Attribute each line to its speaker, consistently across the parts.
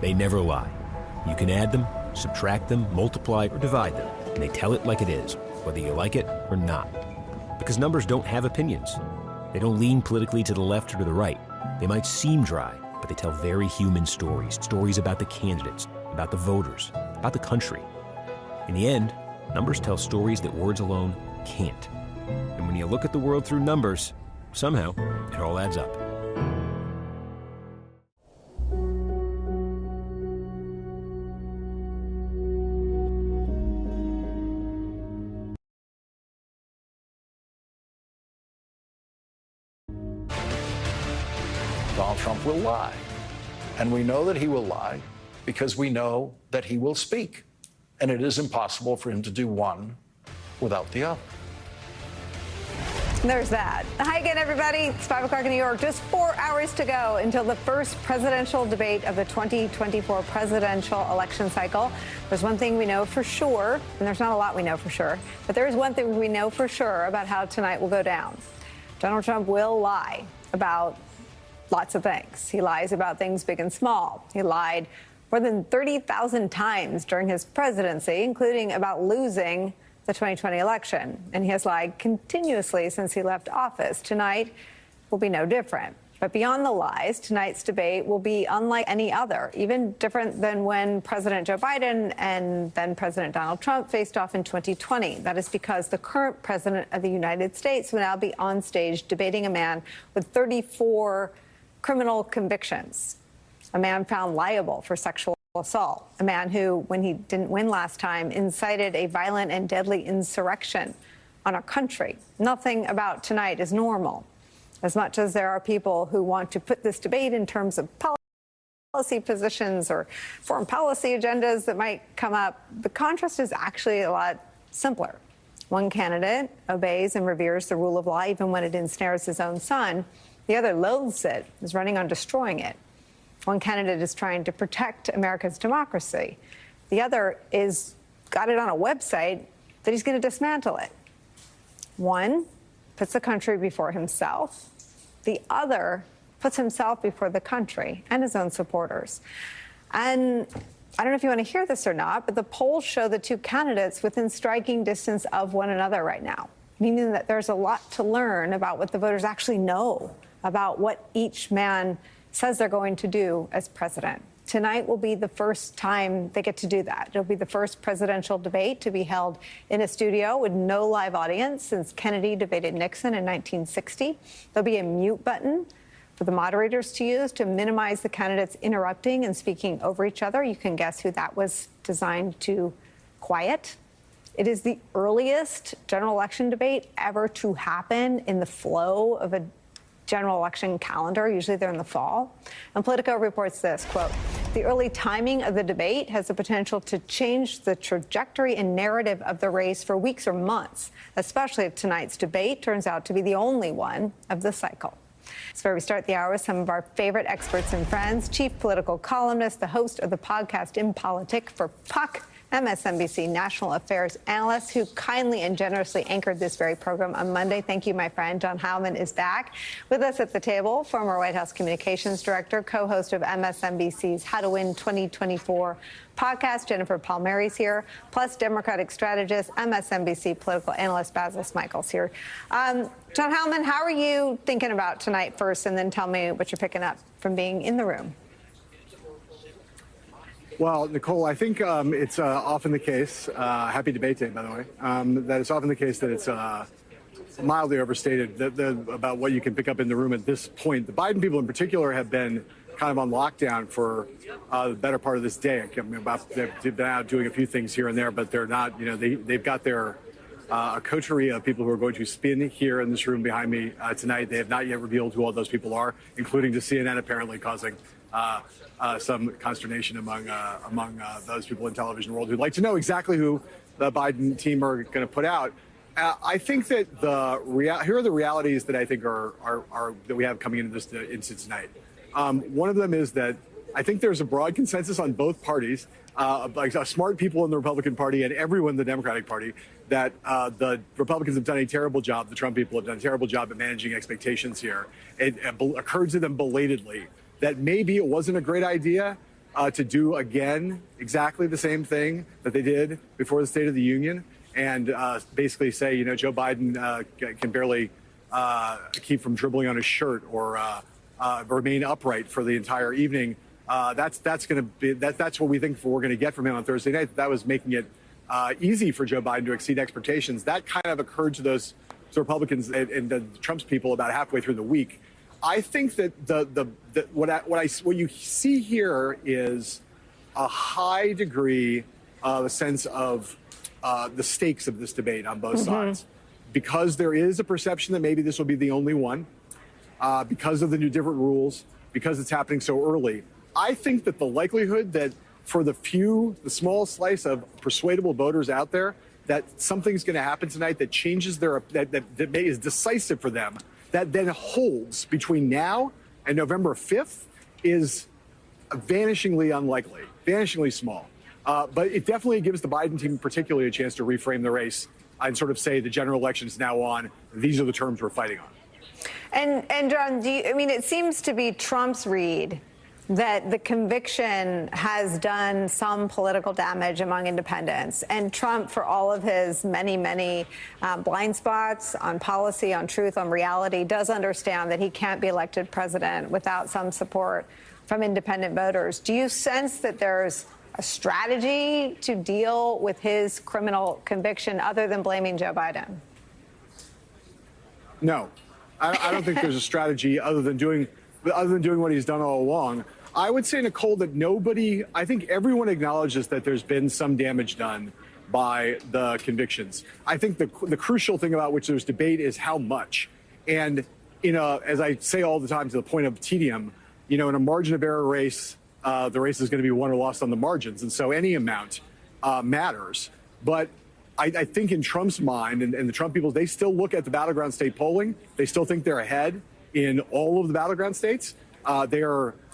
Speaker 1: They never lie. You can add them, subtract them, multiply, or divide them, and they tell it like it is, whether you like it or not. Because numbers don't have opinions. They don't lean politically to the left or to the right. They might seem dry, but they tell very human stories. Stories about the candidates, about the voters, about the country. In the end, numbers tell stories that words alone can't. And when you look at the world through numbers, somehow it all adds up.
Speaker 2: Donald Trump will lie. And we know that he will lie because we know that he will speak. And it is impossible for him to do one without the other.
Speaker 3: There's that. Hi again, everybody. It's 5 o'clock in New York. Just 4 hours to go until the first presidential debate of the 2024 presidential election cycle. There's one thing we know for sure, and there's not a lot we know for sure, but there is one thing we know for sure about how tonight will go down. Donald Trump will lie about lots of things. He lies about things big and small. He lied more than 30,000 times during his presidency, including about losing the 2020 election. And he has lied continuously since he left office. Tonight will be no different. But beyond the lies, tonight's debate will be unlike any other, even different than when President Joe Biden and then President Donald Trump faced off in 2020. That is because the current president of the United States will now be on stage debating a man with 34 criminal convictions, a man found liable for sexual assault, a man who, when he didn't win last time, incited a violent and deadly insurrection on our country. Nothing about tonight is normal. As much as there are people who want to put this debate in terms of policy positions or foreign policy agendas that might come up, the contrast is actually a lot simpler. One candidate obeys and reveres the rule of law even when it ensnares his own son. The other loathes it, is running on destroying it. One candidate is trying to protect America's democracy. The other is got it on a website that he's going to dismantle it. One puts the country before himself. The other puts himself before the country and his own supporters. And I don't know if you want to hear this or not, but the polls show the two candidates within striking distance of one another right now, meaning that there's a lot to learn about what the voters actually know about what each man says they're going to do as president. Tonight will be the first time they get to do that. It'll be the first presidential debate to be held in a studio with no live audience since Kennedy debated Nixon in 1960. There'll be a mute button for the moderators to use to minimize the candidates interrupting and speaking over each other. You can guess who that was designed to quiet. It is the earliest general election debate ever to happen in the flow of a general election calendar. Usually they're in the fall. And Politico reports this, quote, the early timing of the debate has the potential to change the trajectory and narrative of the race for weeks or months, especially if tonight's debate turns out to be the only one of the cycle. It's where we start the hour with some of our favorite experts and friends, chief political columnist, the host of the podcast In Politic for Puck, MSNBC national affairs analyst who kindly and generously anchored this very program on Monday. Thank you, my friend. John Heilemann is back with us at the table, former White House communications director, co-host of MSNBC's How to Win 2024 podcast. Jennifer Palmieri's here, plus Democratic strategist, MSNBC political analyst Basil Smichael's here. John Heilemann, how are you thinking about tonight first, and then tell me what you're picking up from being in the room?
Speaker 4: Well, Nicolle, I think it's often the case, happy debate day, by the way, that it's often the case that it's mildly overstated about what you can pick up in the room at this point. The Biden people in particular have been kind of on lockdown for the better part of this day. I mean, they've been out doing a few things here and there, but they're not, they've got their a coterie of people who are going to spin here in this room behind me tonight. They have not yet revealed who all those people are, including to CNN apparently causing some consternation among those people in television world who'd like to know exactly who the Biden team are going to put out. I think that here are the realities that I think are that we have coming into tonight. One of them is that I think there's a broad consensus on both parties, like smart people in the Republican Party and everyone in the Democratic Party, that the Republicans have done a terrible job. The Trump people have done a terrible job at managing expectations here. It occurred to them belatedly that maybe it wasn't a great idea to do again exactly the same thing that they did before the State of the Union and basically say, you know, Joe Biden can barely keep from dribbling on his shirt or remain upright for the entire evening. That's what we think we're going to get from him on Thursday night. That was making it easy for Joe Biden to exceed expectations. That kind of occurred to those Republicans and Trump's people about halfway through the week. I think that what you see here is a high degree of a sense of the stakes of this debate on both sides, because there is a perception that maybe this will be the only one, because of the new different rules, because it's happening so early. I think that the likelihood that for the small slice of persuadable voters out there, that something's going to happen tonight that changes that is decisive for them, that then holds between now and November 5th is vanishingly unlikely, vanishingly small. But it definitely gives the Biden team particularly a chance to reframe the race and sort of say the general election is now on. These are the terms we're fighting on.
Speaker 3: And John, it seems to be Trump's read that the conviction has done some political damage among independents. And Trump, for all of his many, many blind spots on policy, on truth, on reality, does understand that he can't be elected president without some support from independent voters. Do you sense that there's a strategy to deal with his criminal conviction other than blaming Joe Biden?
Speaker 4: No, I don't think there's a strategy other than doing what he's done all along. I would say, Nicole, that I think everyone acknowledges that there's been some damage done by the convictions. I think the crucial thing about which there's debate is how much. And, as I say all the time to the point of tedium, in a margin of error race, the race is going to be won or lost on the margins. And so any amount matters. But I think in Trump's mind and the Trump people, they still look at the battleground state polling. They still think they're ahead in all of the battleground states.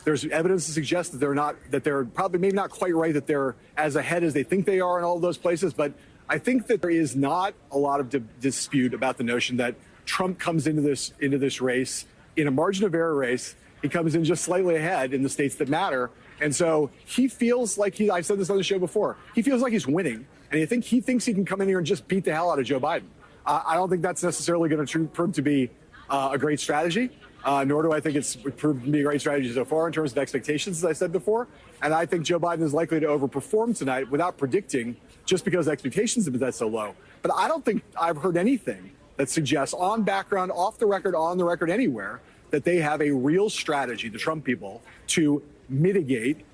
Speaker 4: There's evidence to suggest that they're probably maybe not quite right, that they're as ahead as they think they are in all of those places. But I think that there is not a lot of dispute about the notion that Trump comes into this race in a margin of error race. He comes in just slightly ahead in the states that matter. And so he feels like I've said this on the show before, he feels like he's winning. And he thinks he can come in here and just beat the hell out of Joe Biden. I don't think that's necessarily going to prove to be a great strategy. Nor do I think it's proved to be a great strategy so far in terms of expectations, as I said before. And I think Joe Biden is likely to overperform tonight without predicting, just because expectations have been that so low. But I don't think I've heard anything that suggests on background, off the record, on the record, anywhere, that they have a real strategy, the Trump people, to mitigate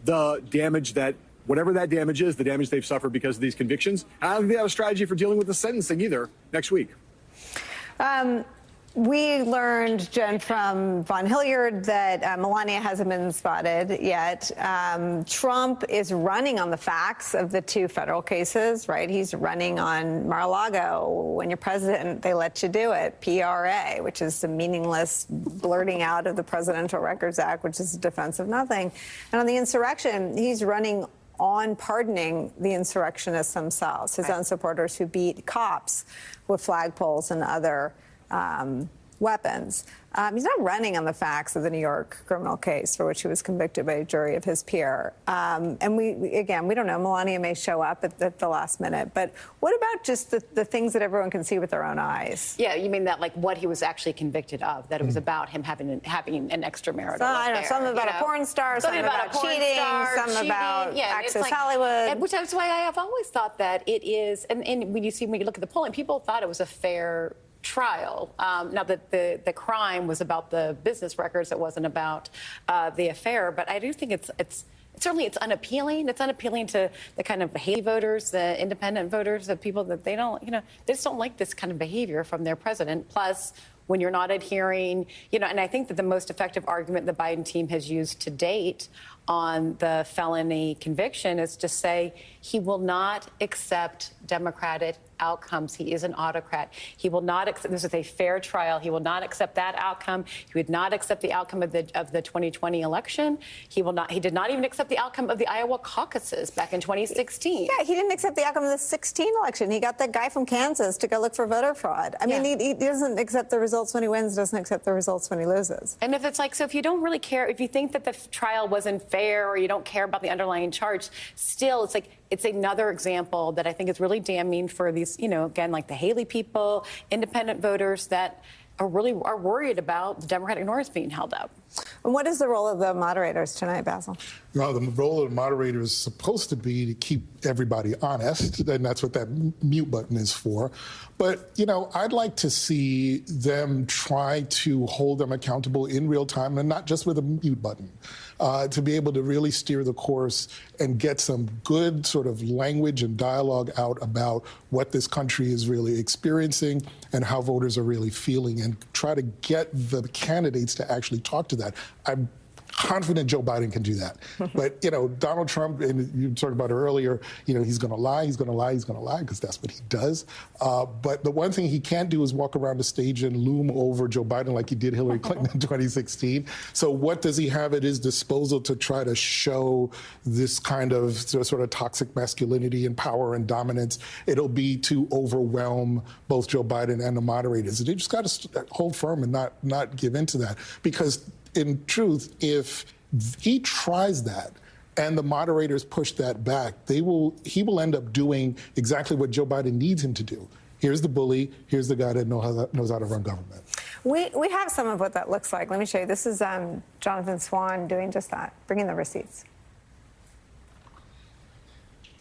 Speaker 4: the damage that, whatever that damage is, the damage they've suffered because of these convictions. And I don't think they have a strategy for dealing with the sentencing either next week.
Speaker 3: We learned, Jen, from Von Hilliard that Melania hasn't been spotted yet. Trump is running on the facts of the two federal cases, right? He's running on Mar-a-Lago. When you're president, they let you do it. PRA, which is the meaningless blurting out of the Presidential Records Act, which is a defense of nothing. And on the insurrection, he's running on pardoning the insurrectionists themselves, his own supporters who beat cops with flagpoles and other weapons. He's not running on the facts of the New York criminal case for which he was convicted by a jury of his peer. And we don't know. Melania may show up at the last minute. But what about just the things that everyone can see with their own eyes?
Speaker 5: Yeah, you mean that like what he was actually convicted of, that it was about him having an extramarital affair.
Speaker 3: I don't know, something about a porn star, something about cheating, something about Access Hollywood.
Speaker 5: Which is why I have always thought that it is, and when you look at the polling, people thought it was a fair trial. Now that the crime was about the business records, it wasn't about the affair. But I do think it's certainly unappealing. It's unappealing to the kind of Haley voters, the independent voters, the people that they just don't like this kind of behavior from their president. Plus, when you're not adhering, and I think that the most effective argument the Biden team has used to date on the felony conviction is to say he will not accept Democratic outcomes. He is an autocrat. He will not accept, this is a fair trial. He will not accept that outcome. He would not accept the outcome of the 2020 election. He did not even accept the outcome of the Iowa caucuses back in 2016.
Speaker 3: Yeah, he didn't accept the outcome of the 2016 election. He got that guy from Kansas to go look for voter fraud. I mean, he doesn't accept the results when he wins, doesn't accept the results when he loses.
Speaker 5: And if it's like, so if you don't really care, if you think that the trial wasn't fair, fair or you don't care about the underlying charge, still, it's like it's another example that I think is really damning for these, again, like the Haley people, independent voters that are worried about the Democratic North being held up.
Speaker 3: And what is the role of the moderators tonight, Basil?
Speaker 6: Well, the role of the moderator is supposed to be to keep everybody honest, and that's what that mute button is for. But, I'd like to see them try to hold them accountable in real time and not just with a mute button, to be able to really steer the course and get some good sort of language and dialogue out about what this country is really experiencing and how voters are really feeling, and try to get the candidates to actually talk to that. I'm confident Joe Biden can do that. But, Donald Trump, and you talked about it earlier, he's going to lie, because that's what he does. But the one thing he can't do is walk around the stage and loom over Joe Biden like he did Hillary Clinton in 2016. So what does he have at his disposal to try to show this kind of sort of toxic masculinity and power and dominance? It'll be to overwhelm both Joe Biden and the moderators. They just got to hold firm and not give in to that, because in truth, if he tries that and the moderators push that back, he will end up doing exactly what Joe Biden needs him to do. Here's the bully. Here's the guy that knows how to run government.
Speaker 3: We have some of what that looks like. Let me show you. This is Jonathan Swan doing just that, bringing the receipts.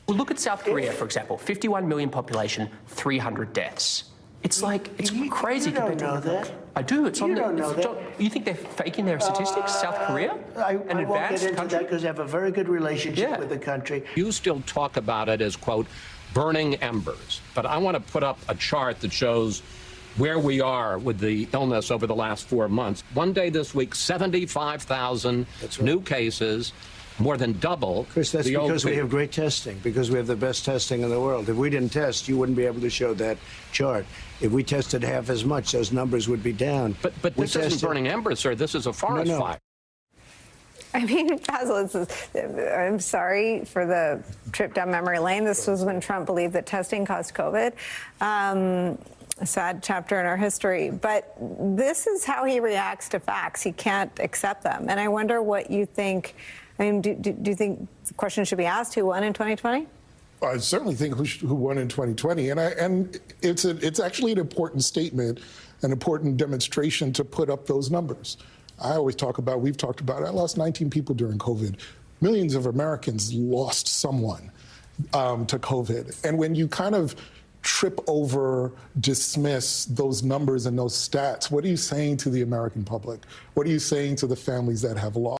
Speaker 7: Well, look at South Korea, for example. 51 million population, 300 deaths. It's crazy.
Speaker 8: You don't know that.
Speaker 7: I do. It's
Speaker 8: you don't know that.
Speaker 7: You think they're faking their statistics? South Korea?
Speaker 8: I won't get into that because they have a very good relationship with the country.
Speaker 9: You still talk about it as, quote, burning embers. But I want to put up a chart that shows where we are with the illness over the last 4 months. One day this week, 75,000 new cases. More than double.
Speaker 8: Chris, that's because we have great testing, because we have the best testing in the world. If we didn't test, you wouldn't be able to show that chart. If we tested half as much, those numbers would be down.
Speaker 9: But this isn't burning embers, sir. This is a forest fire.
Speaker 3: I mean, Basil, I'm sorry for the trip down memory lane. This was when Trump believed that testing caused COVID. A sad chapter in our history. But this is how he reacts to facts. He can't accept them. And I wonder what you think. I mean, do you think the question should be asked, who won in 2020?
Speaker 6: I certainly think who won in 2020. And it's actually an important statement, an important demonstration to put up those numbers. We've talked about, I lost 19 people during COVID. Millions of Americans lost someone to COVID. And when you kind of trip over, dismiss those numbers and those stats, what are you saying to the American public? What are you saying to the families that have lost?